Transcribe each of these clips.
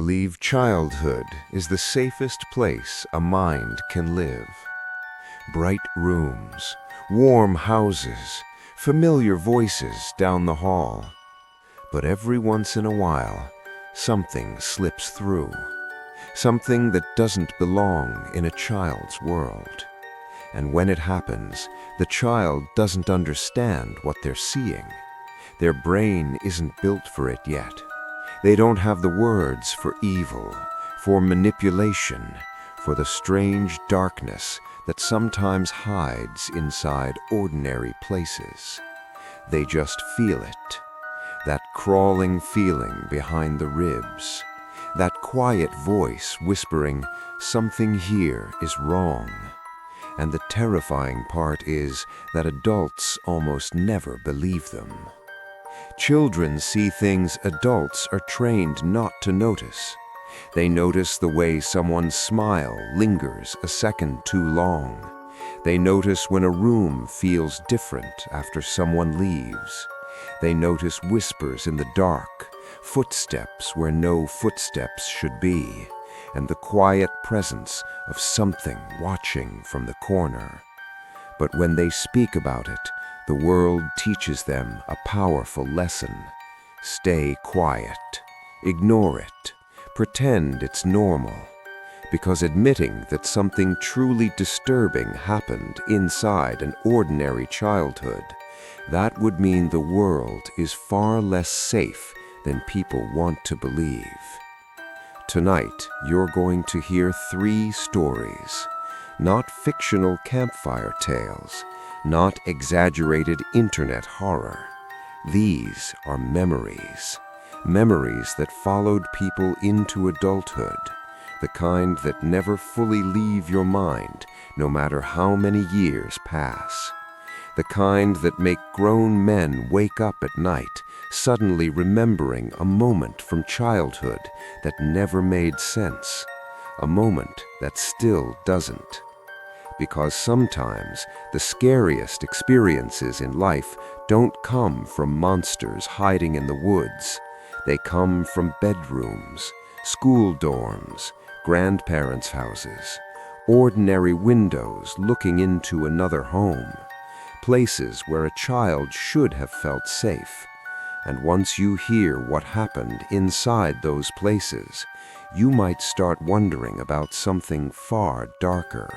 Believe childhood is the safest place a mind can live. Bright rooms, warm houses, familiar voices down the hall. But every once in a while, something slips through. Something that doesn't belong in a child's world. And when it happens, the child doesn't understand what they're seeing. Their brain isn't built for it yet. They don't have the words for evil, for manipulation, for the strange darkness that sometimes hides inside ordinary places. They just feel it. That crawling feeling behind the ribs. That quiet voice whispering, "Something here is wrong." And the terrifying part is that adults almost never believe them. Children see things adults are trained not to notice. They notice the way someone's smile lingers a second too long. They notice when a room feels different after someone leaves. They notice whispers in the dark, footsteps where no footsteps should be, and the quiet presence of something watching from the corner. But when they speak about it, the world teaches them a powerful lesson. Stay quiet. Ignore it. Pretend it's normal. Because admitting that something truly disturbing happened inside an ordinary childhood, that would mean the world is far less safe than people want to believe. Tonight, you're going to hear 3 stories. Not fictional campfire tales. Not exaggerated internet horror. These are memories. Memories that followed people into adulthood. The kind that never fully leave your mind, no matter how many years pass. The kind that make grown men wake up at night, suddenly remembering a moment from childhood that never made sense. A moment that still doesn't. Because sometimes the scariest experiences in life don't come from monsters hiding in the woods. They come from bedrooms, school dorms, grandparents' houses, ordinary windows looking into another home, places where a child should have felt safe. And once you hear what happened inside those places, you might start wondering about something far darker.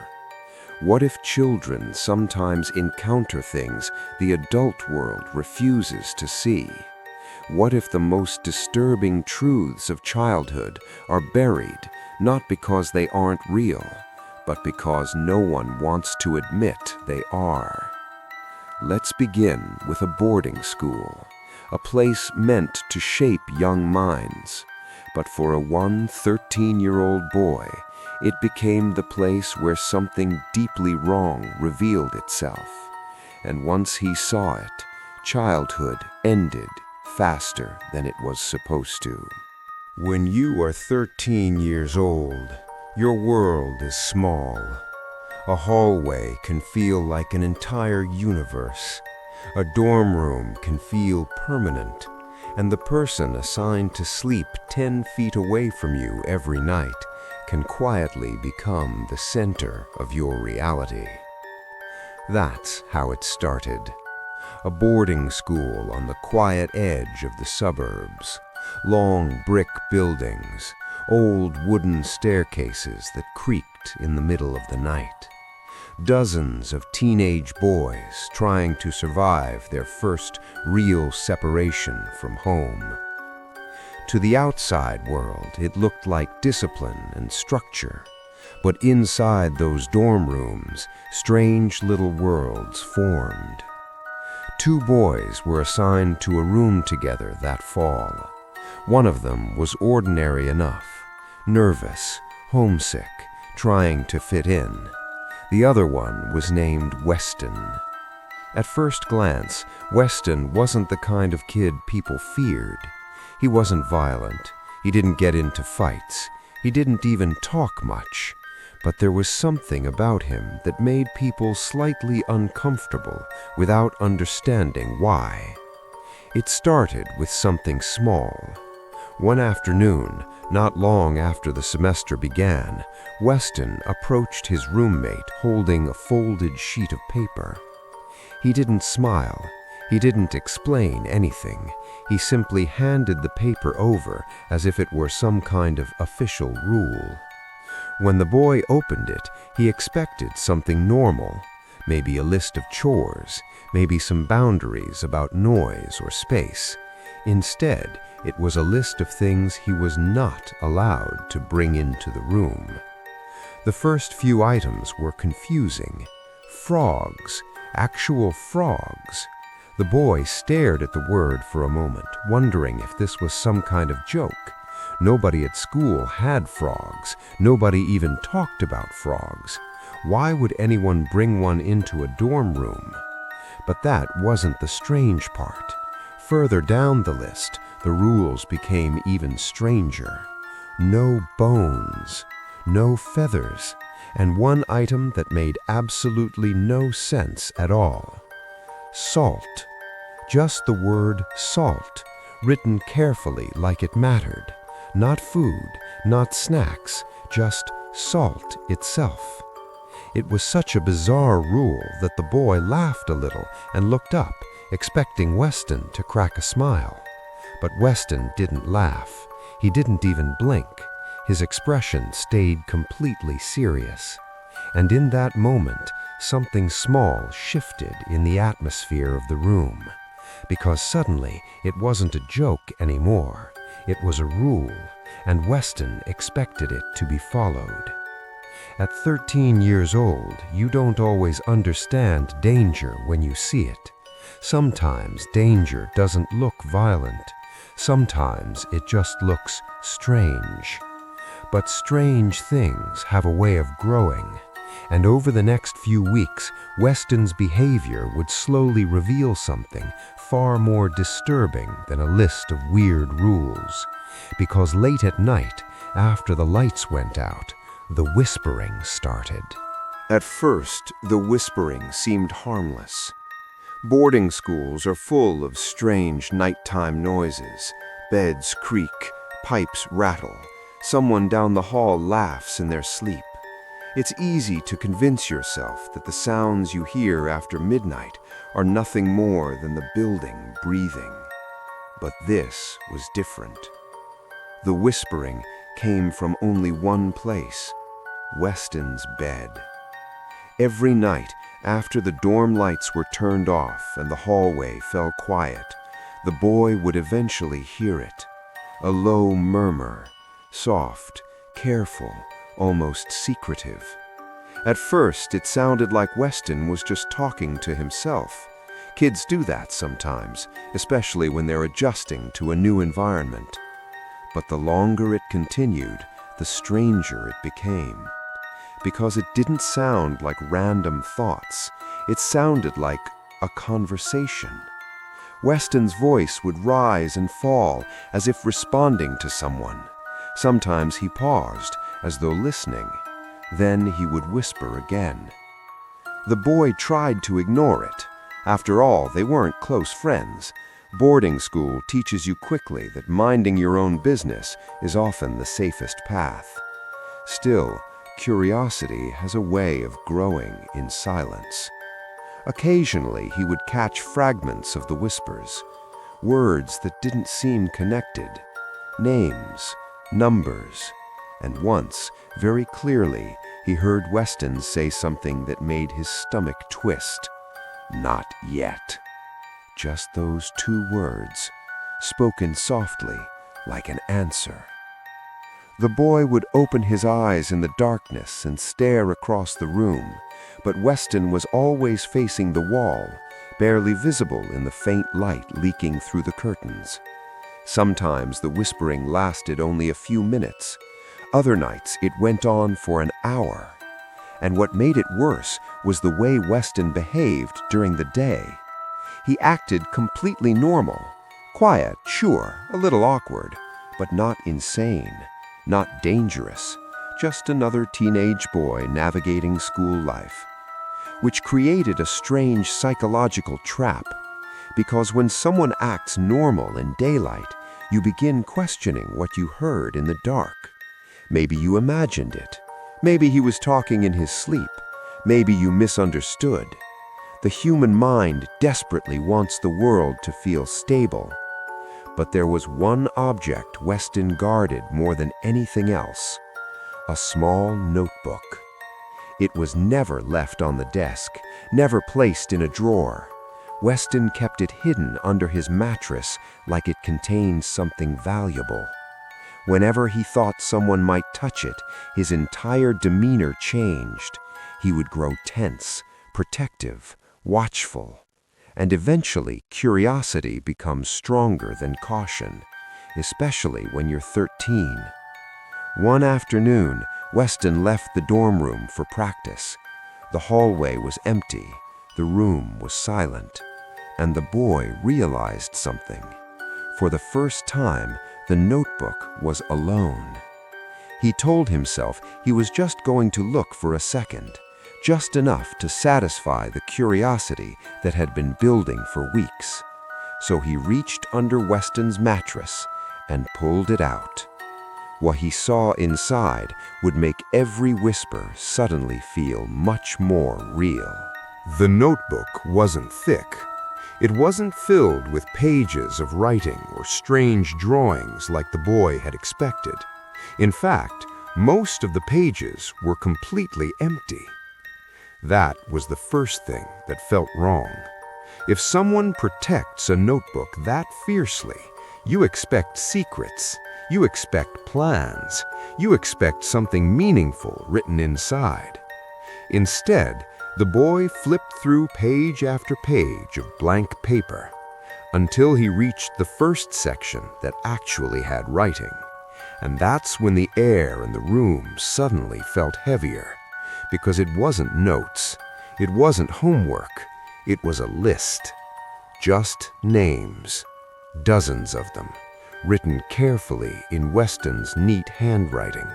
What if children sometimes encounter things the adult world refuses to see? What if the most disturbing truths of childhood are buried, not because they aren't real, but because no one wants to admit they are? Let's begin with a boarding school, a place meant to shape young minds. But for a 13-year-old boy, it became the place where something deeply wrong revealed itself. And once he saw it, childhood ended faster than it was supposed to. When you are 13 years old, your world is small. A hallway can feel like an entire universe. A dorm room can feel permanent. And the person assigned to sleep 10 feet away from you every night can quietly become the center of your reality. That's how it started. A boarding school on the quiet edge of the suburbs. Long brick buildings, old wooden staircases that creaked in the middle of the night. Dozens of teenage boys trying to survive their first real separation from home. To the outside world, it looked like discipline and structure. But inside those dorm rooms, strange little worlds formed. 2 boys were assigned to a room together that fall. One of them was ordinary enough, nervous, homesick, trying to fit in. The other one was named Weston. At first glance, Weston wasn't the kind of kid people feared. He wasn't violent. He didn't get into fights. He didn't even talk much. But there was something about him that made people slightly uncomfortable without understanding why. It started with something small. One afternoon, not long after the semester began, Weston approached his roommate holding a folded sheet of paper. He didn't smile. He didn't explain anything. He simply handed the paper over as if it were some kind of official rule. When the boy opened it, he expected something normal, maybe a list of chores, maybe some boundaries about noise or space. Instead, it was a list of things he was not allowed to bring into the room. The first few items were confusing. Frogs, actual frogs. The boy stared at the word for a moment, wondering if this was some kind of joke. Nobody at school had frogs. Nobody even talked about frogs. Why would anyone bring one into a dorm room? But that wasn't the strange part. Further down the list, the rules became even stranger. No bones, no feathers, and one item that made absolutely no sense at all. Salt. Just the word salt, written carefully like it mattered. Not food, not snacks, just salt itself. It was such a bizarre rule that the boy laughed a little and looked up, expecting Weston to crack a smile. But Weston didn't laugh. He didn't even blink. His expression stayed completely serious. And in that moment, something small shifted in the atmosphere of the room. Because suddenly, it wasn't a joke anymore. It was a rule, and Weston expected it to be followed. At 13 years old, you don't always understand danger when you see it. Sometimes danger doesn't look violent. Sometimes it just looks strange. But strange things have a way of growing. And over the next few weeks, Weston's behavior would slowly reveal something far more disturbing than a list of weird rules. Because late at night, after the lights went out, the whispering started. At first, the whispering seemed harmless. Boarding schools are full of strange nighttime noises. Beds creak, pipes rattle. Someone down the hall laughs in their sleep. It's easy to convince yourself that the sounds you hear after midnight are nothing more than the building breathing. But this was different. The whispering came from only one place, Weston's bed. Every night, after the dorm lights were turned off and the hallway fell quiet, the boy would eventually hear it. A low murmur, soft, careful, almost secretive. At first, it sounded like Weston was just talking to himself. Kids do that sometimes, especially when they're adjusting to a new environment. But the longer it continued, the stranger it became. Because it didn't sound like random thoughts. It sounded like a conversation. Weston's voice would rise and fall as if responding to someone. Sometimes he paused, as though listening. Then he would whisper again. The boy tried to ignore it. After all, they weren't close friends. Boarding school teaches you quickly that minding your own business is often the safest path. Still, curiosity has a way of growing in silence. Occasionally, he would catch fragments of the whispers, words that didn't seem connected, names, numbers, and once, very clearly, he heard Weston say something that made his stomach twist. Not yet. Just those two words, spoken softly, like an answer. The boy would open his eyes in the darkness and stare across the room, but Weston was always facing the wall, barely visible in the faint light leaking through the curtains. Sometimes the whispering lasted only a few minutes. Other nights it went on for an hour. And what made it worse was the way Weston behaved during the day. He acted completely normal. Quiet, sure, a little awkward, but not insane, not dangerous. Just another teenage boy navigating school life. Which created a strange psychological trap. Because when someone acts normal in daylight, You begin questioning what you heard in the dark. Maybe you imagined it. Maybe he was talking in his sleep. Maybe you misunderstood. The human mind desperately wants the world to feel stable. But there was one object Weston guarded more than anything else: a small notebook. It was never left on the desk, never placed in a drawer. Weston kept it hidden under his mattress like it contained something valuable. Whenever he thought someone might touch it, his entire demeanor changed. He would grow tense, protective, watchful. And eventually, curiosity becomes stronger than caution, especially when you're 13. One afternoon, Weston left the dorm room for practice. The hallway was empty, the room was silent, and the boy realized something. For the first time, the notebook was alone. He told himself he was just going to look for a second, just enough to satisfy the curiosity that had been building for weeks. So he reached under Weston's mattress and pulled it out. What he saw inside would make every whisper suddenly feel much more real. The notebook wasn't thick. It wasn't filled with pages of writing or strange drawings like the boy had expected. In fact, most of the pages were completely empty. That was the first thing that felt wrong. If someone protects a notebook that fiercely, you expect secrets, you expect plans, you expect something meaningful written inside. Instead, the boy flipped through page after page of blank paper until he reached the first section that actually had writing. And that's when the air in the room suddenly felt heavier, because it wasn't notes, it wasn't homework, it was a list. Just names, dozens of them, written carefully in Weston's neat handwriting.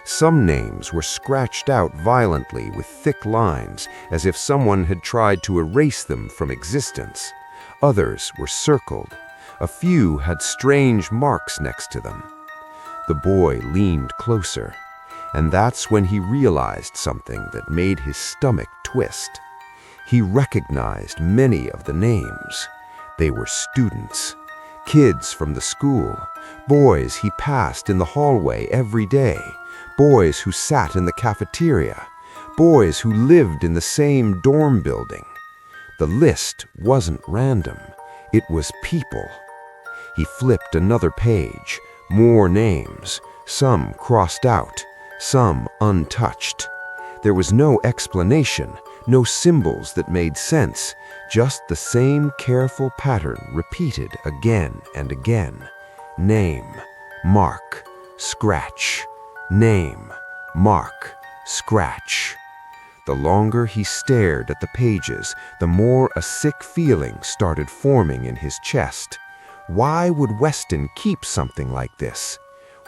Some names were scratched out violently with thick lines, as if someone had tried to erase them from existence. Others were circled. A few had strange marks next to them. The boy leaned closer, and that's when he realized something that made his stomach twist. He recognized many of the names. They were students, kids from the school, boys he passed in the hallway every day, boys who sat in the cafeteria, boys who lived in the same dorm building. The list wasn't random, it was people. He flipped another page, more names, some crossed out, some untouched. There was no explanation, no symbols that made sense, just the same careful pattern repeated again and again. Name, mark, scratch. Name, mark, scratch. The longer he stared at the pages, the more a sick feeling started forming in his chest. Why would Weston keep something like this?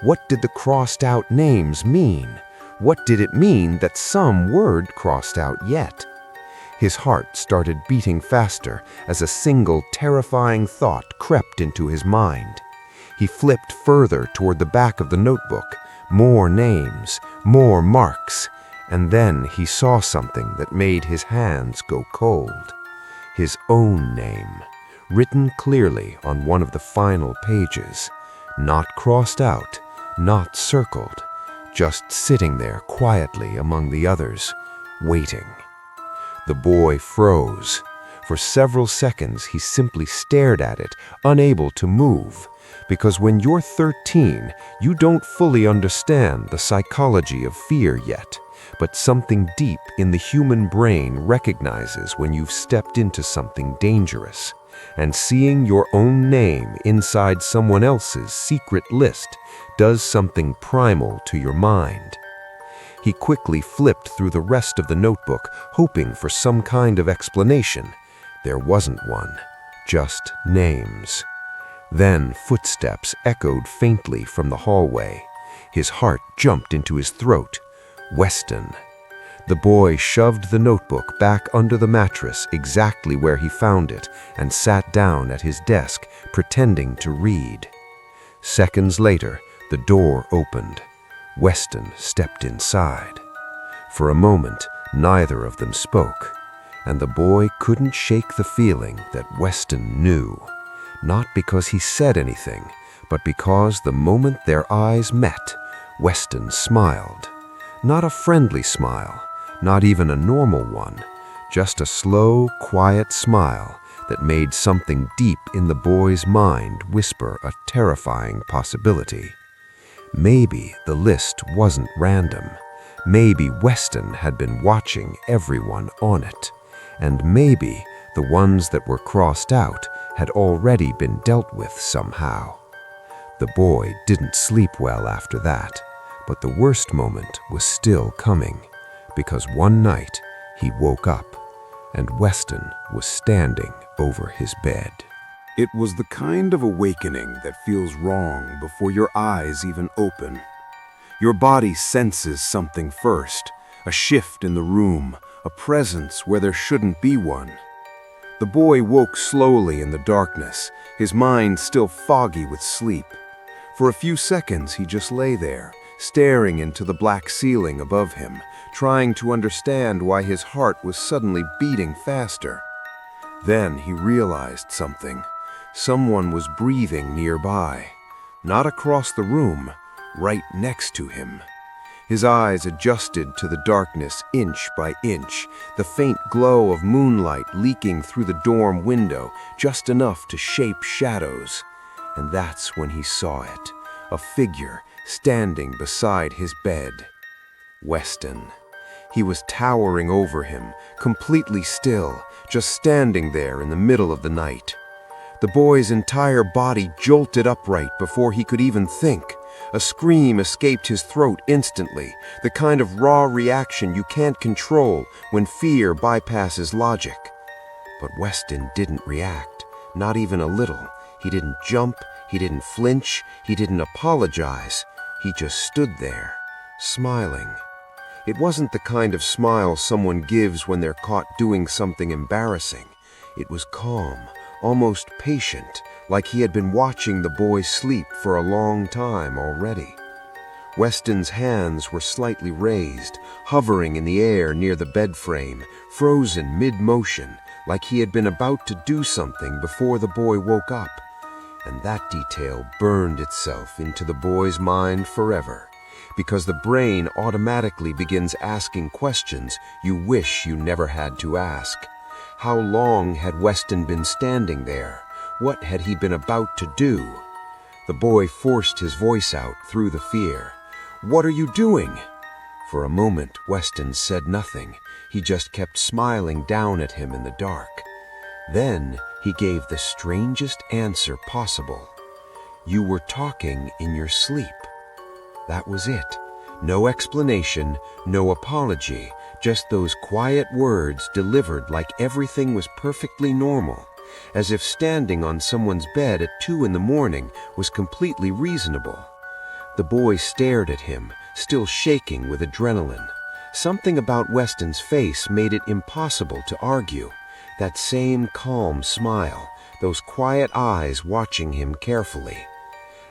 What did the crossed-out names mean? What did it mean that some weren't crossed out yet? His heart started beating faster as a single terrifying thought crept into his mind. He flipped further toward the back of the notebook. More names, more marks, and then he saw something that made his hands go cold. His own name, written clearly on one of the final pages, not crossed out, not circled, just sitting there quietly among the others, waiting. The boy froze. For several seconds he simply stared at it, unable to move. Because when you're 13, you don't fully understand the psychology of fear yet, but something deep in the human brain recognizes when you've stepped into something dangerous. And seeing your own name inside someone else's secret list does something primal to your mind. He quickly flipped through the rest of the notebook, hoping for some kind of explanation. There wasn't one, just names. Then footsteps echoed faintly from the hallway. His heart jumped into his throat. Weston. The boy shoved the notebook back under the mattress exactly where he found it and sat down at his desk, pretending to read. Seconds later, the door opened. Weston stepped inside. For a moment, neither of them spoke, and the boy couldn't shake the feeling that Weston knew. Not because he said anything, but because the moment their eyes met, Weston smiled. Not a friendly smile, not even a normal one, just a slow, quiet smile that made something deep in the boy's mind whisper a terrifying possibility. Maybe the list wasn't random. Maybe Weston had been watching everyone on it. And maybe the ones that were crossed out had already been dealt with somehow. The boy didn't sleep well after that, but the worst moment was still coming, because one night he woke up and Weston was standing over his bed. It was the kind of awakening that feels wrong before your eyes even open. Your body senses something first, a shift in the room, a presence where there shouldn't be one. The boy woke slowly in the darkness, his mind still foggy with sleep. For a few seconds he just lay there, staring into the black ceiling above him, trying to understand why his heart was suddenly beating faster. Then he realized something. Someone was breathing nearby, not across the room, right next to him. His eyes adjusted to the darkness inch by inch, the faint glow of moonlight leaking through the dorm window, just enough to shape shadows. And that's when he saw it, a figure standing beside his bed. Weston. He was towering over him, completely still, just standing there in the middle of the night. The boy's entire body jolted upright before he could even think. A scream escaped his throat instantly, the kind of raw reaction you can't control when fear bypasses logic. But Weston didn't react, not even a little. He didn't jump, he didn't flinch, he didn't apologize. He just stood there, smiling. It wasn't the kind of smile someone gives when they're caught doing something embarrassing. It was calm, almost patient, like he had been watching the boy sleep for a long time already. Weston's hands were slightly raised, hovering in the air near the bed frame, frozen mid-motion, like he had been about to do something before the boy woke up. And that detail burned itself into the boy's mind forever, because the brain automatically begins asking questions you wish you never had to ask. How long had Weston been standing there? What had he been about to do? The boy forced his voice out through the fear. "What are you doing?" For a moment, Weston said nothing. He just kept smiling down at him in the dark. Then he gave the strangest answer possible. "You were talking in your sleep." That was it. No explanation, no apology, just those quiet words delivered like everything was perfectly normal, as if standing on someone's bed at 2 in the morning was completely reasonable. The boy stared at him, still shaking with adrenaline. Something about Weston's face made it impossible to argue. That same calm smile, those quiet eyes watching him carefully.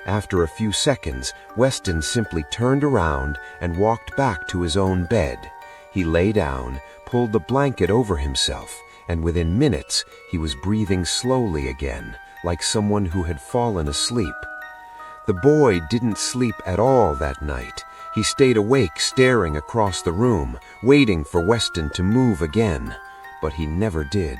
After a few seconds, Weston simply turned around and walked back to his own bed. He lay down, pulled the blanket over himself, and within minutes he was breathing slowly again, like someone who had fallen asleep. The boy didn't sleep at all that night. He stayed awake, staring across the room, waiting for Weston to move again. But he never did.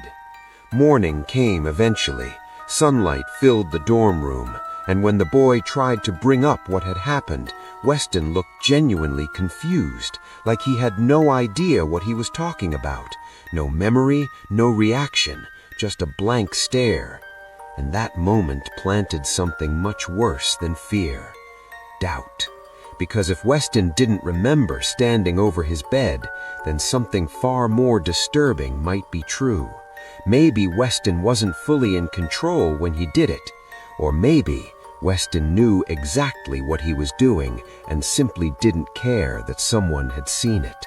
Morning came eventually. Sunlight filled the dorm room, and when the boy tried to bring up what had happened, Weston looked genuinely confused, like he had no idea what he was talking about. No memory, no reaction, just a blank stare. And that moment planted something much worse than fear. Doubt. Because if Weston didn't remember standing over his bed, then something far more disturbing might be true. Maybe Weston wasn't fully in control when he did it. Or maybe Weston knew exactly what he was doing and simply didn't care that someone had seen it.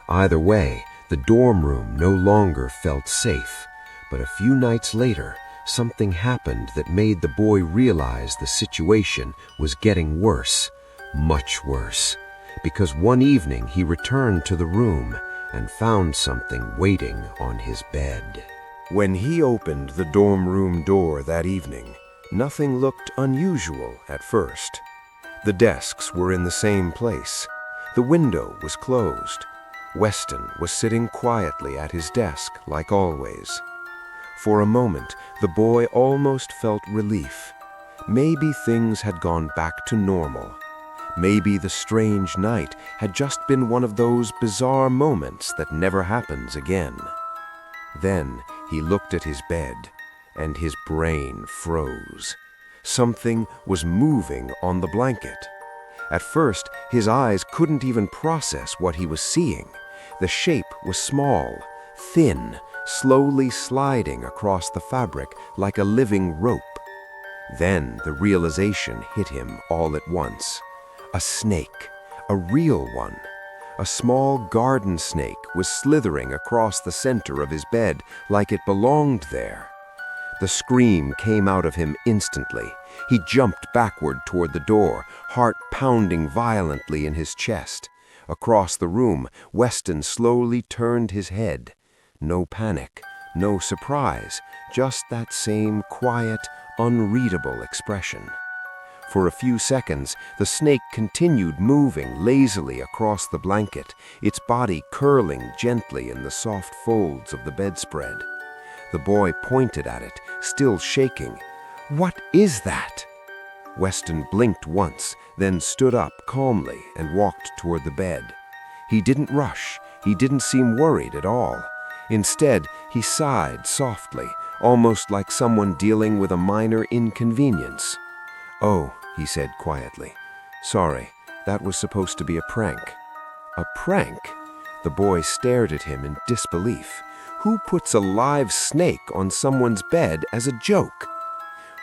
Either way, the dorm room no longer felt safe. But a few nights later, something happened that made the boy realize the situation was getting worse, much worse, because one evening he returned to the room and found something waiting on his bed. When he opened the dorm room door that evening, nothing looked unusual at first. The desks were in the same place. The window was closed. Weston was sitting quietly at his desk like always. For a moment, the boy almost felt relief. Maybe things had gone back to normal. Maybe the strange night had just been one of those bizarre moments that never happens again. Then he looked at his bed, and his brain froze. Something was moving on the blanket. At first, his eyes couldn't even process what he was seeing. The shape was small, thin, slowly sliding across the fabric like a living rope. Then the realization hit him all at once. A snake, a real one. A small garden snake was slithering across the center of his bed like it belonged there. The scream came out of him instantly. He jumped backward toward the door, heart pounding violently in his chest. Across the room, Weston slowly turned his head. No panic, no surprise, just that same quiet, unreadable expression. For a few seconds, the snake continued moving lazily across the blanket, its body curling gently in the soft folds of the bedspread. The boy pointed at it, still shaking. "What is that?" Weston blinked once, then stood up calmly and walked toward the bed. He didn't rush. He didn't seem worried at all. Instead, he sighed softly, almost like someone dealing with a minor inconvenience. "Oh," he said quietly. "Sorry, that was supposed to be a prank." "A prank?" The boy stared at him in disbelief. Who puts a live snake on someone's bed as a joke?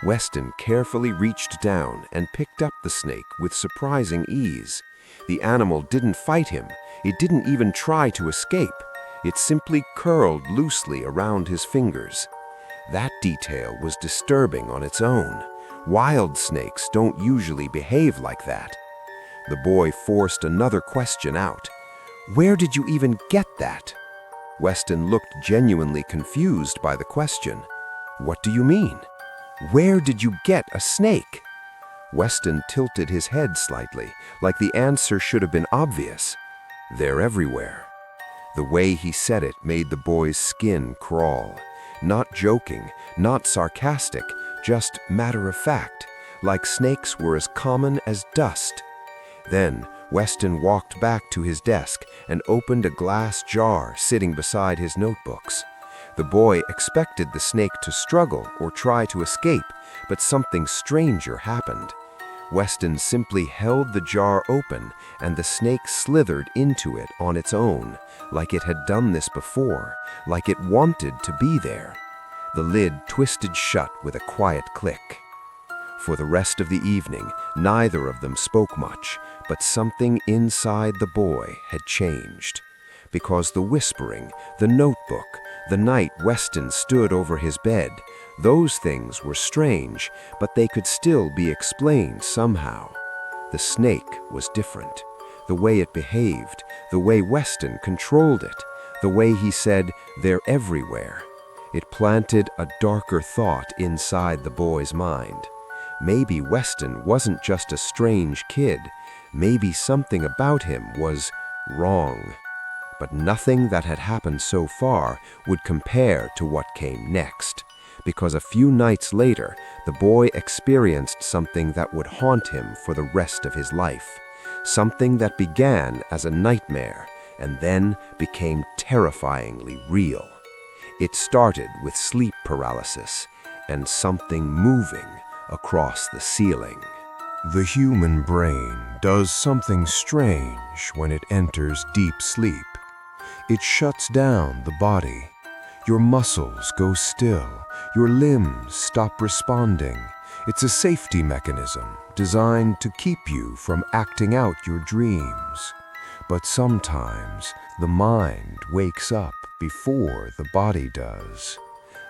Weston carefully reached down and picked up the snake with surprising ease. The animal didn't fight him. It didn't even try to escape. It simply curled loosely around his fingers. That detail was disturbing on its own. Wild snakes don't usually behave like that. The boy forced another question out. "Where did you even get that?" Weston looked genuinely confused by the question. "What do you mean? Where did you get a snake?" Weston tilted his head slightly, like the answer should have been obvious. "They're everywhere." The way he said it made the boy's skin crawl. Not joking, not sarcastic, just matter of fact, like snakes were as common as dust. Then Weston walked back to his desk and opened a glass jar sitting beside his notebooks. The boy expected the snake to struggle or try to escape, but something stranger happened. Weston simply held the jar open, and the snake slithered into it on its own, like it had done this before, like it wanted to be there. The lid twisted shut with a quiet click. For the rest of the evening, neither of them spoke much, but something inside the boy had changed. Because the whispering, the notebook, the night Weston stood over his bed, those things were strange, but they could still be explained somehow. The snake was different. The way it behaved, the way Weston controlled it, the way he said, "They're everywhere." It planted a darker thought inside the boy's mind. Maybe Weston wasn't just a strange kid. Maybe something about him was wrong. But nothing that had happened so far would compare to what came next, because a few nights later, the boy experienced something that would haunt him for the rest of his life. Something that began as a nightmare and then became terrifyingly real. It started with sleep paralysis and something moving across the ceiling. The human brain does something strange when it enters deep sleep. It shuts down the body. Your muscles go still. Your limbs stop responding. It's a safety mechanism designed to keep you from acting out your dreams. But sometimes the mind wakes up before the body does.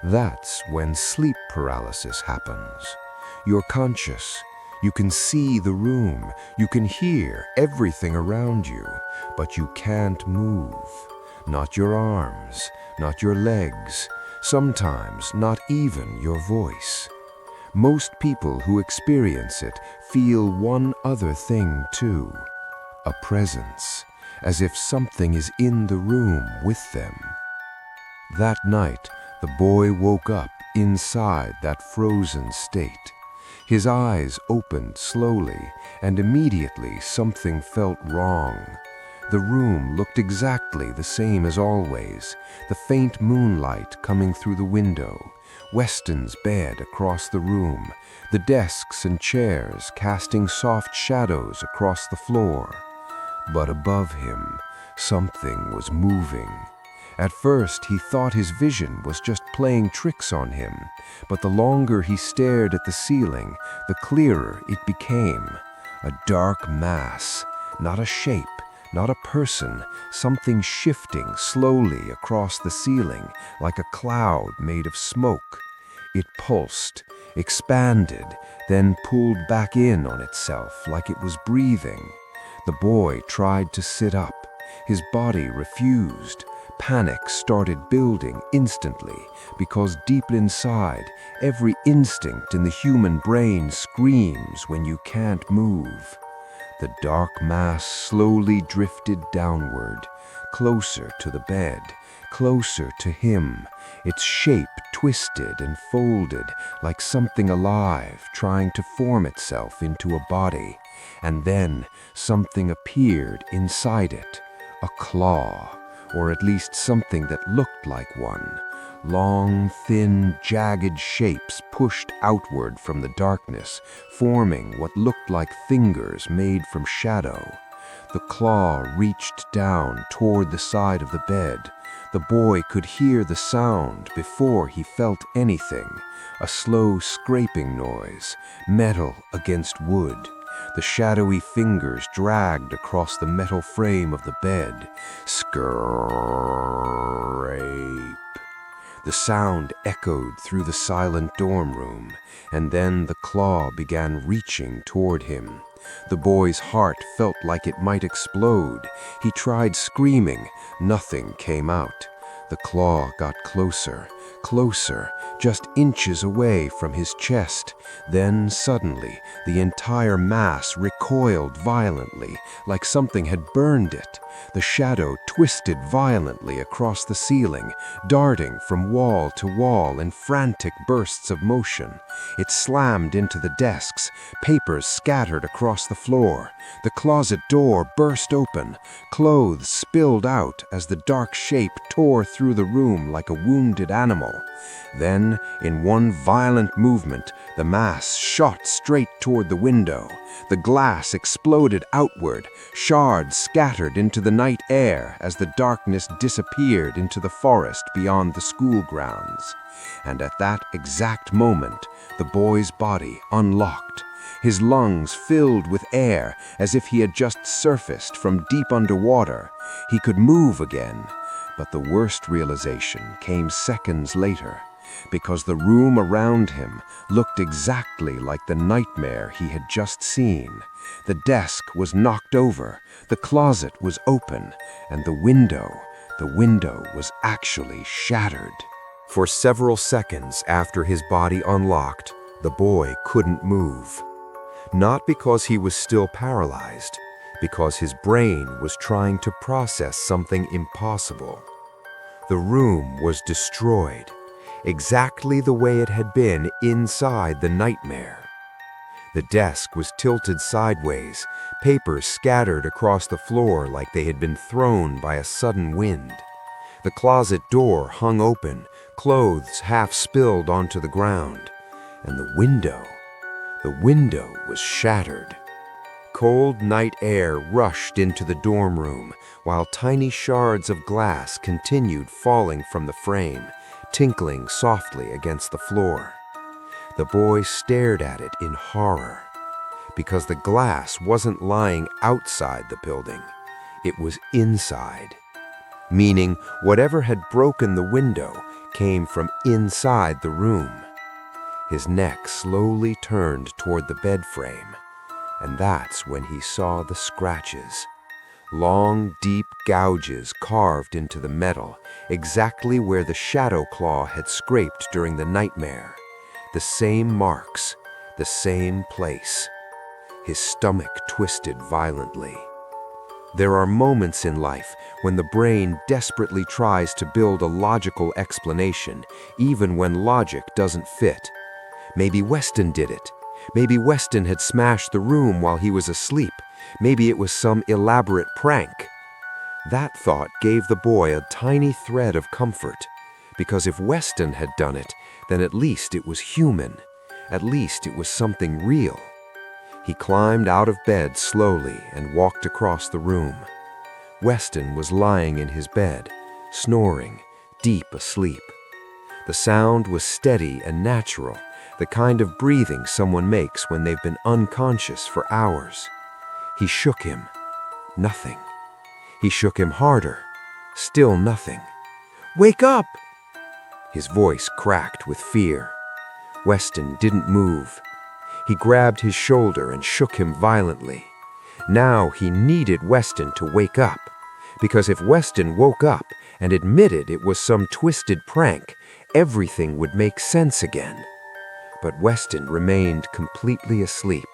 That's when sleep paralysis happens. You're conscious. You can see the room. You can hear everything around you, but you can't move. Not your arms, not your legs, sometimes not even your voice. Most people who experience it feel one other thing too, a presence, as if something is in the room with them. That night, the boy woke up inside that frozen state. His eyes opened slowly, and immediately something felt wrong. The room looked exactly the same as always, the faint moonlight coming through the window, Weston's bed across the room, the desks and chairs casting soft shadows across the floor. But above him, something was moving. At first, he thought his vision was just playing tricks on him, but the longer he stared at the ceiling, the clearer it became. A dark mass, not a shape, not a person, something shifting slowly across the ceiling like a cloud made of smoke. It pulsed, expanded, then pulled back in on itself like it was breathing. The boy tried to sit up. His body refused. Panic started building instantly because deep inside, every instinct in the human brain screams when you can't move. The dark mass slowly drifted downward, closer to the bed, closer to him, its shape twisted and folded like something alive trying to form itself into a body. And then something appeared inside it, a claw, or at least something that looked like one. Long, thin, jagged shapes pushed outward from the darkness, forming what looked like fingers made from shadow. The claw reached down toward the side of the bed. The boy could hear the sound before he felt anything, a slow scraping noise, metal against wood. The shadowy fingers dragged across the metal frame of the bed. Scrape. The sound echoed through the silent dorm room, and then the claw began reaching toward him. The boy's heart felt like it might explode. He tried screaming. Nothing came out. The claw got closer, closer, just inches away from his chest. Then suddenly, the entire mass recoiled violently, like something had burned it. The shadow twisted violently across the ceiling, darting from wall to wall in frantic bursts of motion. It slammed into the desks, papers scattered across the floor. The closet door burst open. Clothes spilled out as the dark shape tore through the room like a wounded animal. Then, in one violent movement, the mass shot straight toward the window. The glass exploded outward, shards scattered into the night air as the darkness disappeared into the forest beyond the school grounds. And at that exact moment, the boy's body unlocked. His lungs filled with air as if he had just surfaced from deep underwater. He could move again. But the worst realization came seconds later, because the room around him looked exactly like the nightmare he had just seen. The desk was knocked over, the closet was open, and the window was actually shattered. For several seconds after his body unlocked, the boy couldn't move. Not because he was still paralyzed, because his brain was trying to process something impossible. The room was destroyed, exactly the way it had been inside the nightmare. The desk was tilted sideways, papers scattered across the floor like they had been thrown by a sudden wind. The closet door hung open, clothes half spilled onto the ground, and the window was shattered. Cold night air rushed into the dorm room, while tiny shards of glass continued falling from the frame, tinkling softly against the floor. The boy stared at it in horror, because the glass wasn't lying outside the building, it was inside. Meaning, whatever had broken the window came from inside the room. His neck slowly turned toward the bed frame, and that's when he saw the scratches. Long, deep gouges carved into the metal, exactly where the shadow claw had scraped during the nightmare. The same marks, the same place. His stomach twisted violently. There are moments in life when the brain desperately tries to build a logical explanation, even when logic doesn't fit. Maybe Weston did it. Maybe Weston had smashed the room while he was asleep. Maybe it was some elaborate prank. That thought gave the boy a tiny thread of comfort, because if Weston had done it, then at least it was human. At least it was something real. He climbed out of bed slowly and walked across the room. Weston was lying in his bed, snoring, deep asleep. The sound was steady and natural, the kind of breathing someone makes when they've been unconscious for hours. He shook him. Nothing. He shook him harder. Still nothing. "Wake up!" His voice cracked with fear. Weston didn't move. He grabbed his shoulder and shook him violently. Now he needed Weston to wake up, because if Weston woke up and admitted it was some twisted prank, everything would make sense again. But Weston remained completely asleep.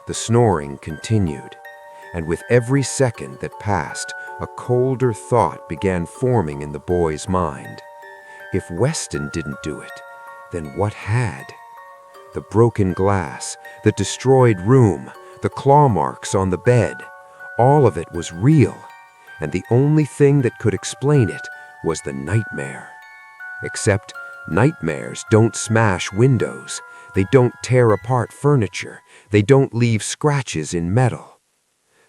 The snoring continued, and with every second that passed, a colder thought began forming in the boy's mind. If Weston didn't do it, then what had? The broken glass, the destroyed room, the claw marks on the bed, all of it was real, and the only thing that could explain it was the nightmare. Except nightmares don't smash windows, they don't tear apart furniture, they don't leave scratches in metal.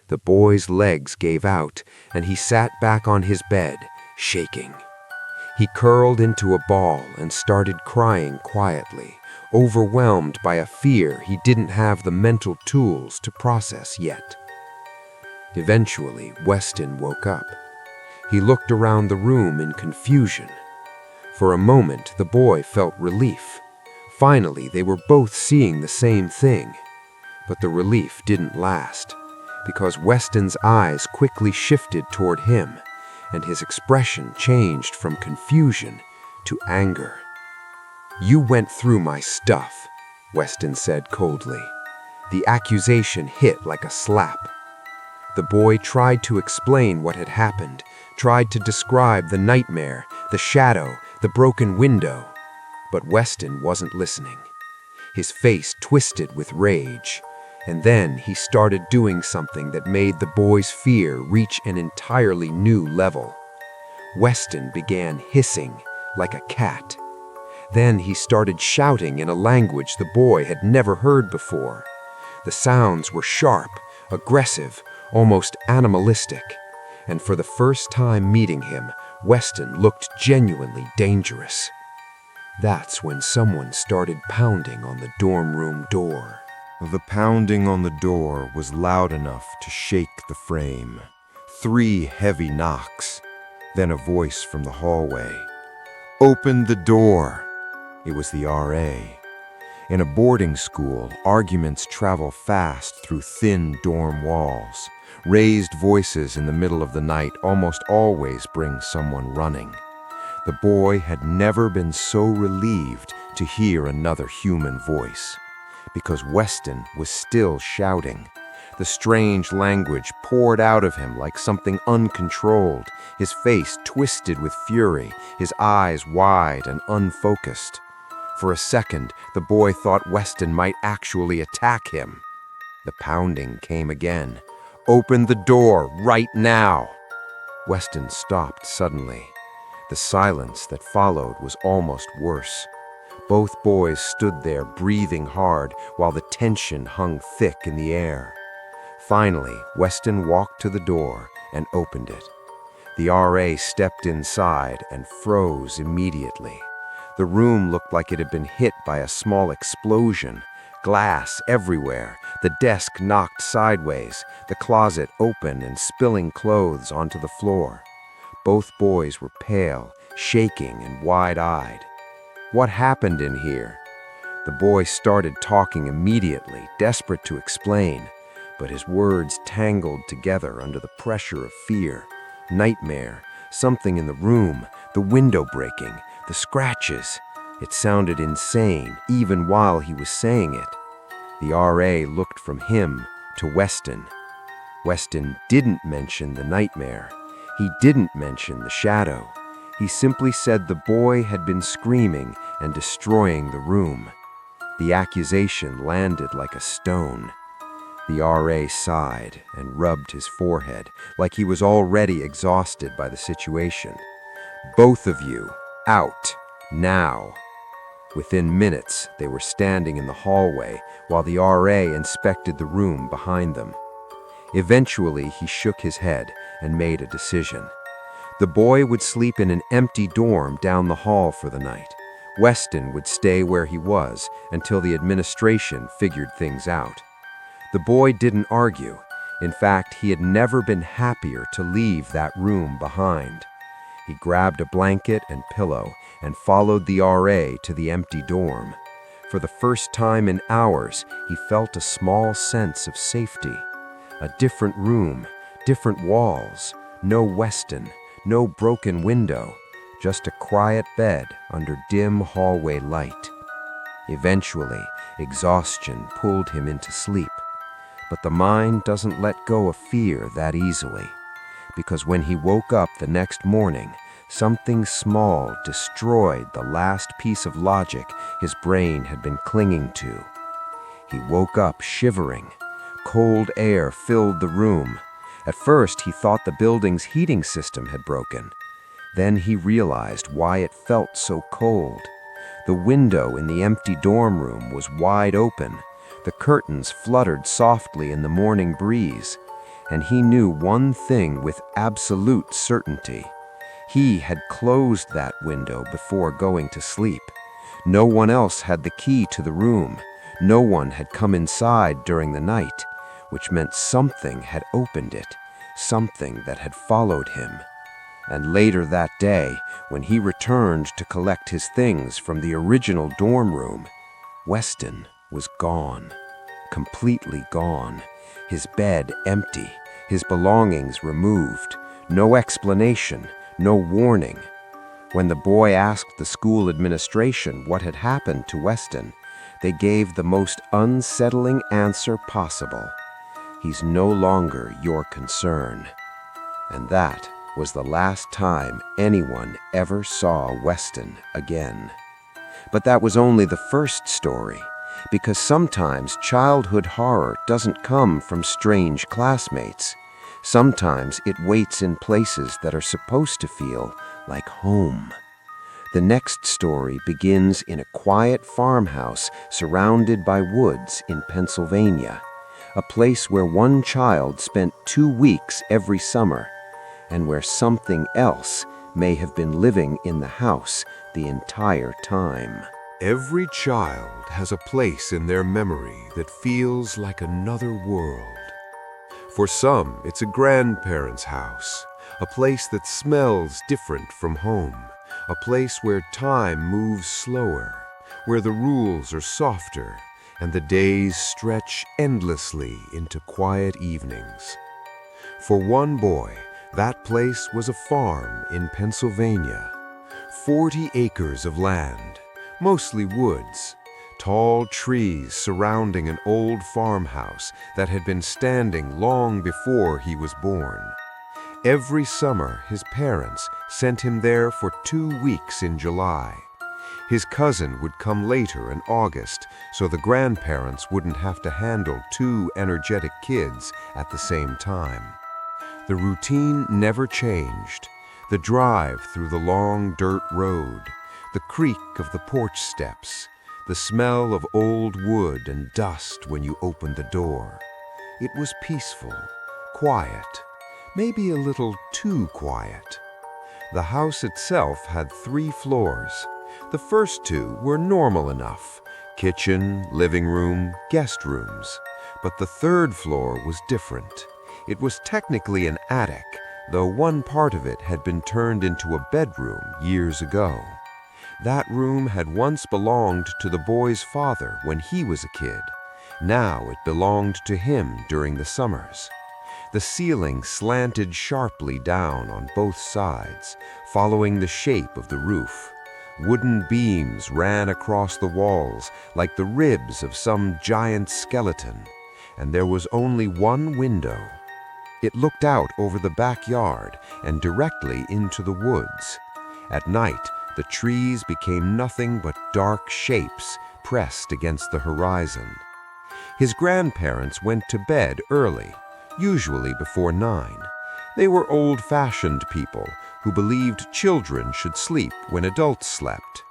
The boy's legs gave out, and he sat back on his bed, shaking. He curled into a ball and started crying quietly, overwhelmed by a fear he didn't have the mental tools to process yet. Eventually, Weston woke up. He looked around the room in confusion. For a moment, the boy felt relief. Finally, they were both seeing the same thing. But the relief didn't last, because Weston's eyes quickly shifted toward him, and his expression changed from confusion to anger. "You went through my stuff," Weston said coldly. The accusation hit like a slap. The boy tried to explain what had happened, tried to describe the nightmare, the shadow, the broken window. But Weston wasn't listening. His face twisted with rage, and then he started doing something that made the boy's fear reach an entirely new level. Weston began hissing like a cat. Then he started shouting in a language the boy had never heard before. The sounds were sharp, aggressive, almost animalistic, and for the first time meeting him, Weston looked genuinely dangerous. That's when someone started pounding on the dorm room door. The pounding on the door was loud enough to shake the frame. 3 heavy knocks. Then a voice from the hallway. "Open the door!" It was the RA. In a boarding school, arguments travel fast through thin dorm walls. Raised voices in the middle of the night almost always bring someone running. The boy had never been so relieved to hear another human voice, because Weston was still shouting. The strange language poured out of him like something uncontrolled, his face twisted with fury, his eyes wide and unfocused. For a second, the boy thought Weston might actually attack him. The pounding came again. "Open the door right now!" Weston stopped suddenly. The silence that followed was almost worse. Both boys stood there breathing hard while the tension hung thick in the air. Finally, Weston walked to the door and opened it. The RA stepped inside and froze immediately. The room looked like it had been hit by a small explosion. Glass everywhere, the desk knocked sideways, the closet open and spilling clothes onto the floor. Both boys were pale, shaking, and wide-eyed. "What happened in here?" The boy started talking immediately, desperate to explain, but his words tangled together under the pressure of fear. Nightmare, something in the room, the window breaking, the scratches. It sounded insane, even while he was saying it. The RA looked from him to Weston. Weston didn't mention the nightmare. He didn't mention the shadow. He simply said the boy had been screaming and destroying the room. The accusation landed like a stone. The RA sighed and rubbed his forehead like he was already exhausted by the situation. "Both of you, out, now." Within minutes, they were standing in the hallway while the RA inspected the room behind them. Eventually, he shook his head and made a decision. The boy would sleep in an empty dorm down the hall for the night. Weston would stay where he was until the administration figured things out. The boy didn't argue. In fact, he had never been happier to leave that room behind. He grabbed a blanket and pillow and followed the RA to the empty dorm. For the first time in hours, he felt a small sense of safety. A different room, different walls, no Weston, no broken window, just a quiet bed under dim hallway light. Eventually, exhaustion pulled him into sleep. But the mind doesn't let go of fear that easily, because when he woke up the next morning, something small destroyed the last piece of logic his brain had been clinging to. He woke up shivering. Cold air filled the room. At first, he thought the building's heating system had broken. Then he realized why it felt so cold. The window in the empty dorm room was wide open. The curtains fluttered softly in the morning breeze. And he knew one thing with absolute certainty. He had closed that window before going to sleep. No one else had the key to the room. No one had come inside during the night, which meant something had opened it, something that had followed him. And later that day, when he returned to collect his things from the original dorm room, Weston was gone, completely gone, his bed empty, his belongings removed, no explanation, no warning. When the boy asked the school administration what had happened to Weston, they gave the most unsettling answer possible. He's no longer your concern. And that was the last time anyone ever saw Weston again. But that was only the first story, because sometimes childhood horror doesn't come from strange classmates. Sometimes it waits in places that are supposed to feel like home. The next story begins in a quiet farmhouse surrounded by woods in Pennsylvania, a place where one child spent 2 weeks every summer, and where something else may have been living in the house the entire time. Every child has a place in their memory that feels like another world. For some, it's a grandparent's house, a place that smells different from home, a place where time moves slower, where the rules are softer, and the days stretch endlessly into quiet evenings. For one boy, that place was a farm in Pennsylvania. 40 acres of land, mostly woods, tall trees surrounding an old farmhouse that had been standing long before he was born. Every summer, his parents sent him there for 2 weeks in July. His cousin would come later in August, so the grandparents wouldn't have to handle 2 energetic kids at the same time. The routine never changed. The drive through the long dirt road, the creak of the porch steps, the smell of old wood and dust when you opened the door. It was peaceful, quiet, maybe a little too quiet. The house itself had 3 floors. The first 2 were normal enough: kitchen, living room, guest rooms. But the 3rd floor was different. It was technically an attic, though one part of it had been turned into a bedroom years ago. That room had once belonged to the boy's father when he was a kid. Now it belonged to him during the summers. The ceiling slanted sharply down on both sides, following the shape of the roof. Wooden beams ran across the walls like the ribs of some giant skeleton, and there was only one window. It looked out over the backyard and directly into the woods. At night, the trees became nothing but dark shapes pressed against the horizon. His grandparents went to bed early, usually before 9. They were old-fashioned people who believed children should sleep when adults slept.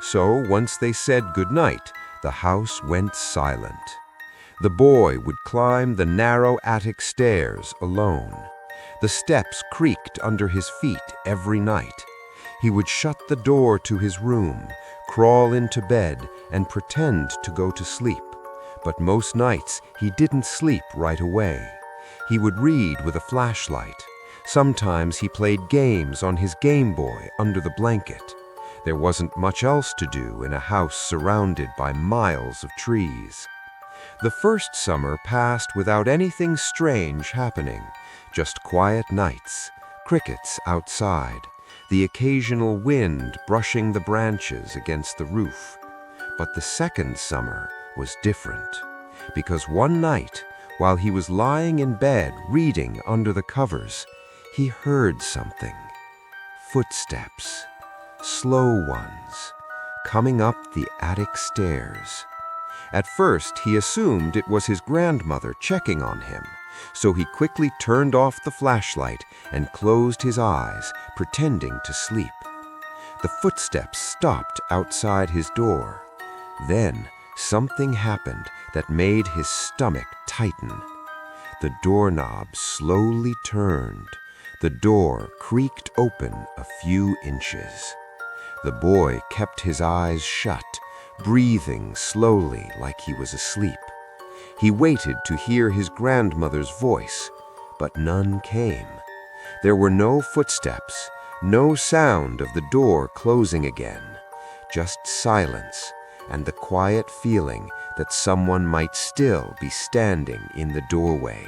So once they said goodnight, the house went silent. The boy would climb the narrow attic stairs alone. The steps creaked under his feet every night. He would shut the door to his room, crawl into bed, and pretend to go to sleep. But most nights he didn't sleep right away. He would read with a flashlight. Sometimes he played games on his Game Boy under the blanket. There wasn't much else to do in a house surrounded by miles of trees. The first summer passed without anything strange happening, just quiet nights, crickets outside, the occasional wind brushing the branches against the roof. But the second summer was different, because one night, while he was lying in bed reading under the covers, he heard something. Footsteps, slow ones, coming up the attic stairs. At first, he assumed it was his grandmother checking on him, so he quickly turned off the flashlight and closed his eyes, pretending to sleep. The footsteps stopped outside his door. Then, something happened that made his stomach tighten. The doorknob slowly turned. The door creaked open a few inches. The boy kept his eyes shut, breathing slowly like he was asleep. He waited to hear his grandmother's voice, but none came. There were no footsteps, no sound of the door closing again, just silence and the quiet feeling that someone might still be standing in the doorway,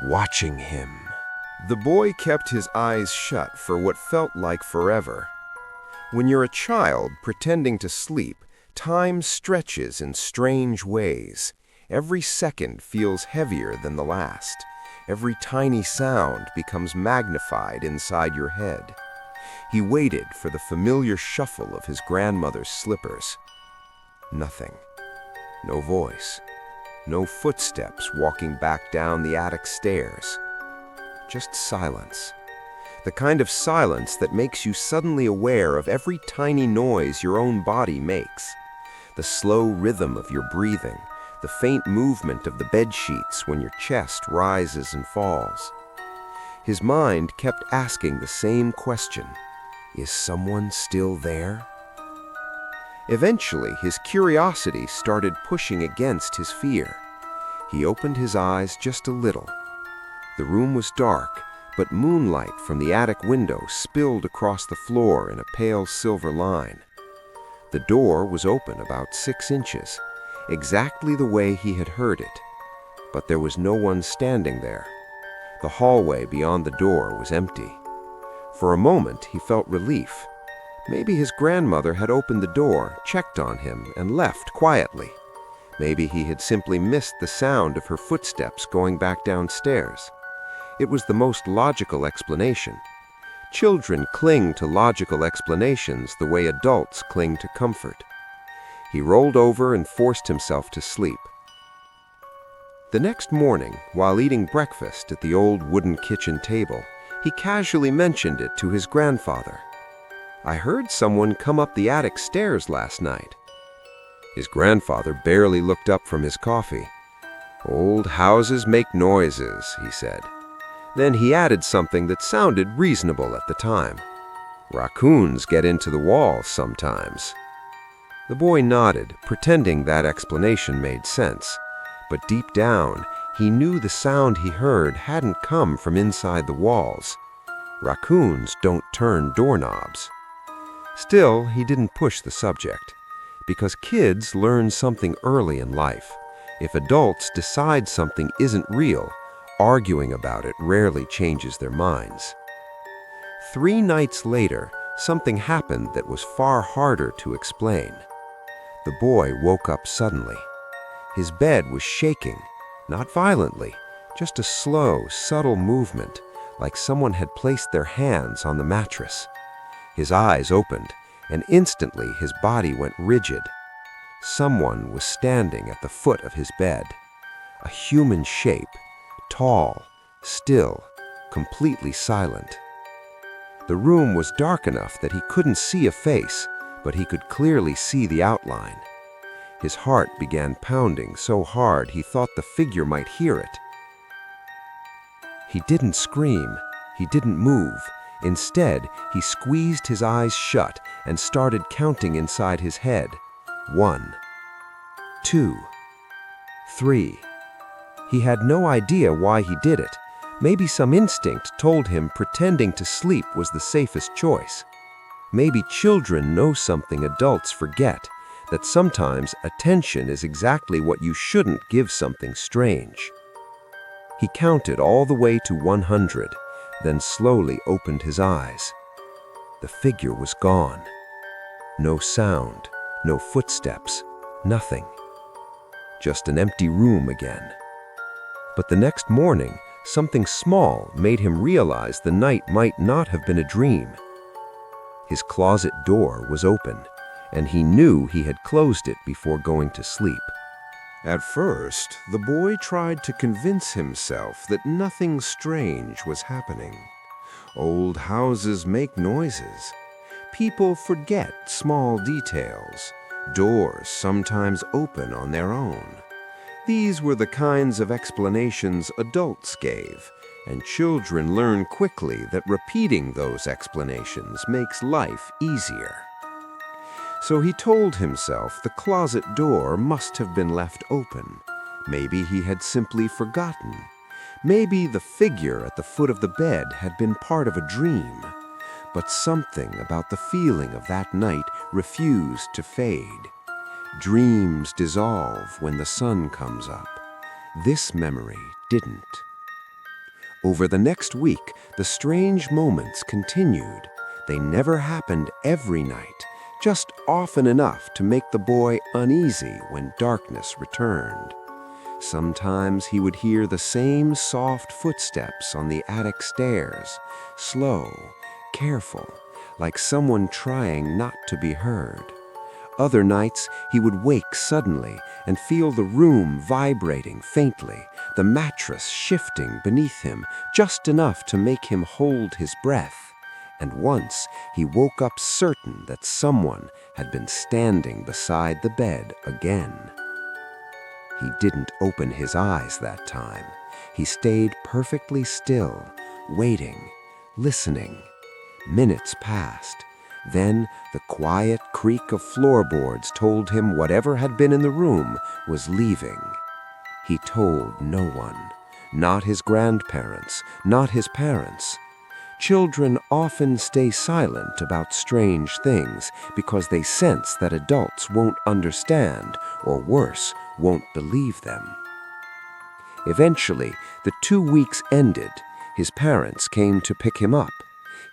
watching him. The boy kept his eyes shut for what felt like forever. When you're a child pretending to sleep, time stretches in strange ways. Every second feels heavier than the last. Every tiny sound becomes magnified inside your head. He waited for the familiar shuffle of his grandmother's slippers. Nothing. No voice. No footsteps walking back down the attic stairs. Just silence. The kind of silence that makes you suddenly aware of every tiny noise your own body makes. The slow rhythm of your breathing, the faint movement of the bed sheets when your chest rises and falls. His mind kept asking the same question: is someone still there? Eventually, his curiosity started pushing against his fear. He opened his eyes just a little. The room was dark, but moonlight from the attic window spilled across the floor in a pale silver line. The door was open about 6 inches, exactly the way he had heard it, but there was no one standing there. The hallway beyond the door was empty. For a moment, he felt relief. Maybe his grandmother had opened the door, checked on him, and left quietly. Maybe he had simply missed the sound of her footsteps going back downstairs. It was the most logical explanation. Children cling to logical explanations the way adults cling to comfort. He rolled over and forced himself to sleep. The next morning, while eating breakfast at the old wooden kitchen table, he casually mentioned it to his grandfather. "I heard someone come up the attic stairs last night." His grandfather barely looked up from his coffee. "Old houses make noises," he said. Then he added something that sounded reasonable at the time. "Raccoons get into the walls sometimes." The boy nodded, pretending that explanation made sense. But deep down, he knew the sound he heard hadn't come from inside the walls. Raccoons don't turn doorknobs. Still, he didn't push the subject, because kids learn something early in life. If adults decide something isn't real, arguing about it rarely changes their minds. 3 nights later, something happened that was far harder to explain. The boy woke up suddenly. His bed was shaking, not violently, just a slow, subtle movement, like someone had placed their hands on the mattress. His eyes opened, and instantly his body went rigid. Someone was standing at the foot of his bed. A human shape, tall, still, completely silent. The room was dark enough that he couldn't see a face, but he could clearly see the outline. His heart began pounding so hard he thought the figure might hear it. He didn't scream. He didn't move. Instead, he squeezed his eyes shut and started counting inside his head. 1, 2, 3. He had no idea why he did it. Maybe some instinct told him pretending to sleep was the safest choice. Maybe children know something adults forget, that sometimes attention is exactly what you shouldn't give something strange. He counted all the way to 100, then slowly opened his eyes. The figure was gone. No sound, no footsteps, nothing. Just an empty room again. But the next morning, something small made him realize the night might not have been a dream. His closet door was open, and he knew he had closed it before going to sleep. At first, the boy tried to convince himself that nothing strange was happening. Old houses make noises. People forget small details. Doors sometimes open on their own. These were the kinds of explanations adults gave, and children learn quickly that repeating those explanations makes life easier. So he told himself the closet door must have been left open. Maybe he had simply forgotten. Maybe the figure at the foot of the bed had been part of a dream. But something about the feeling of that night refused to fade. Dreams dissolve when the sun comes up. This memory didn't. Over the next week, the strange moments continued. They never happened every night, just often enough to make the boy uneasy when darkness returned. Sometimes he would hear the same soft footsteps on the attic stairs, slow, careful, like someone trying not to be heard. Other nights, he would wake suddenly and feel the room vibrating faintly, the mattress shifting beneath him just enough to make him hold his breath. And once he woke up certain that someone had been standing beside the bed again. He didn't open his eyes that time. He stayed perfectly still, waiting, listening. Minutes passed. Then the quiet creak of floorboards told him whatever had been in the room was leaving. He told no one, not his grandparents, not his parents. Children often stay silent about strange things because they sense that adults won't understand, or worse, won't believe them. Eventually, the 2 weeks ended. His parents came to pick him up.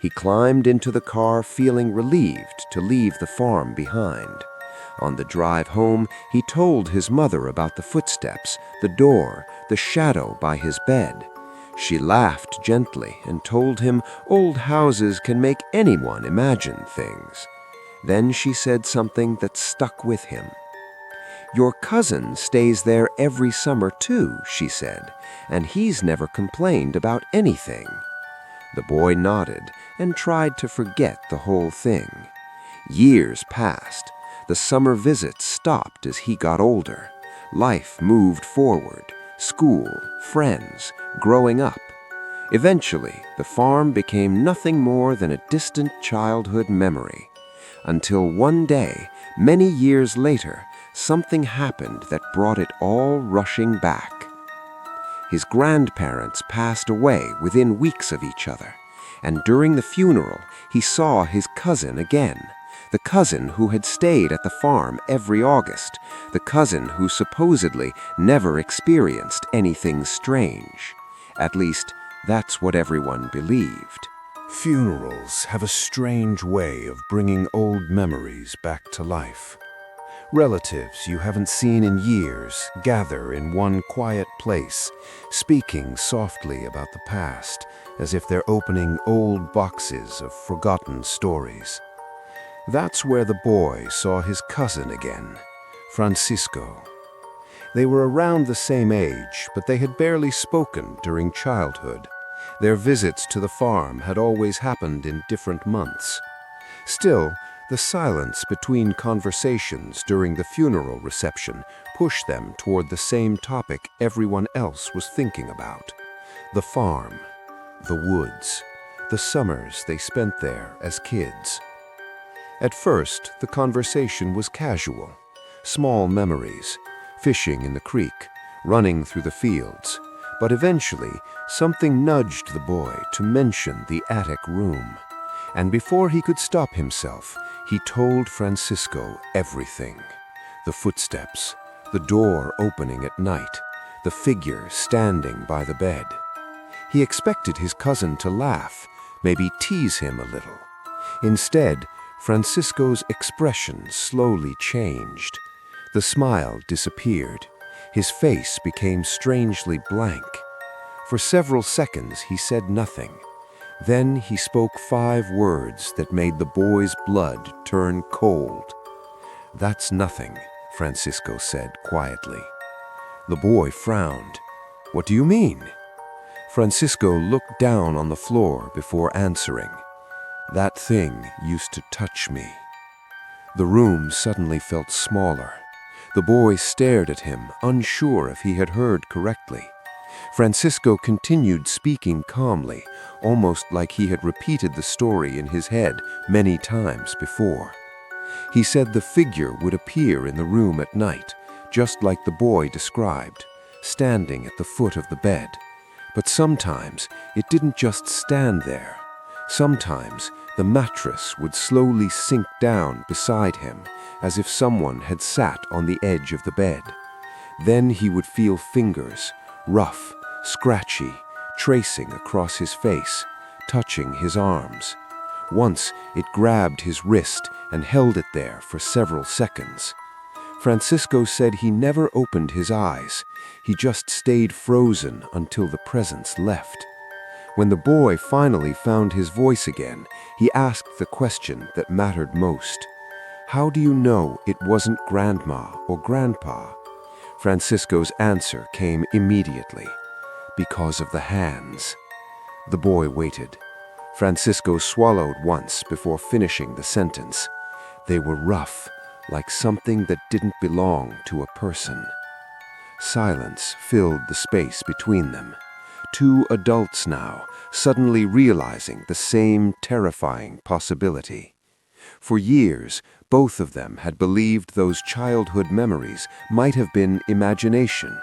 He climbed into the car feeling relieved to leave the farm behind. On the drive home, he told his mother about the footsteps, the door, the shadow by his bed. She laughed gently and told him old houses can make anyone imagine things. Then she said something that stuck with him. "Your cousin stays there every summer too," she said, "and he's never complained about anything." The boy nodded and tried to forget the whole thing. Years passed. The summer visits stopped as he got older. Life moved forward. School, friends, growing up. Eventually, the farm became nothing more than a distant childhood memory. Until one day, many years later, something happened that brought it all rushing back. His grandparents passed away within weeks of each other. And during the funeral, he saw his cousin again. The cousin who had stayed at the farm every August. The cousin who supposedly never experienced anything strange. At least, that's what everyone believed. Funerals have a strange way of bringing old memories back to life. Relatives you haven't seen in years gather in one quiet place, speaking softly about the past, as if they're opening old boxes of forgotten stories. That's where the boy saw his cousin again, Francisco. They were around the same age, but they had barely spoken during childhood. Their visits to the farm had always happened in different months. Still, the silence between conversations during the funeral reception pushed them toward the same topic everyone else was thinking about: the farm, the woods, the summers they spent there as kids. At first, the conversation was casual. Small memories, fishing in the creek, running through the fields. But eventually, something nudged the boy to mention the attic room. And before he could stop himself, he told Francisco everything. The footsteps, the door opening at night, the figure standing by the bed. He expected his cousin to laugh, maybe tease him a little. Instead, Francisco's expression slowly changed. The smile disappeared. His face became strangely blank. For several seconds he said nothing. Then he spoke 5 words that made the boy's blood turn cold. "That's nothing," Francisco said quietly. The boy frowned. "What do you mean?" Francisco looked down on the floor before answering. "That thing used to touch me." The room suddenly felt smaller. The boy stared at him, unsure if he had heard correctly. Francisco continued speaking calmly, almost like he had repeated the story in his head many times before. He said the figure would appear in the room at night, just like the boy described, standing at the foot of the bed. But sometimes it didn't just stand there. Sometimes the mattress would slowly sink down beside him, as if someone had sat on the edge of the bed. Then he would feel fingers, rough, scratchy, tracing across his face, touching his arms. Once it grabbed his wrist and held it there for several seconds. Francisco said he never opened his eyes. He just stayed frozen until the presence left. When the boy finally found his voice again, he asked the question that mattered most. "How do you know it wasn't Grandma or Grandpa?" Francisco's answer came immediately. "Because of the hands." The boy waited. Francisco swallowed once before finishing the sentence. "They were rough, like something that didn't belong to a person." Silence filled the space between them. 2 adults now, suddenly realizing the same terrifying possibility. For years, both of them had believed those childhood memories might have been imagination,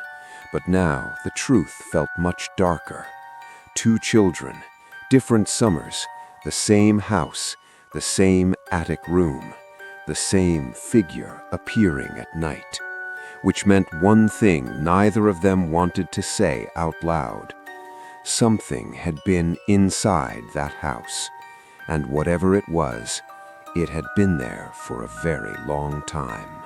but now the truth felt much darker. 2 children, different summers, the same house, the same attic room, the same figure appearing at night, which meant one thing neither of them wanted to say out loud. Something had been inside that house, and whatever it was, it had been there for a very long time.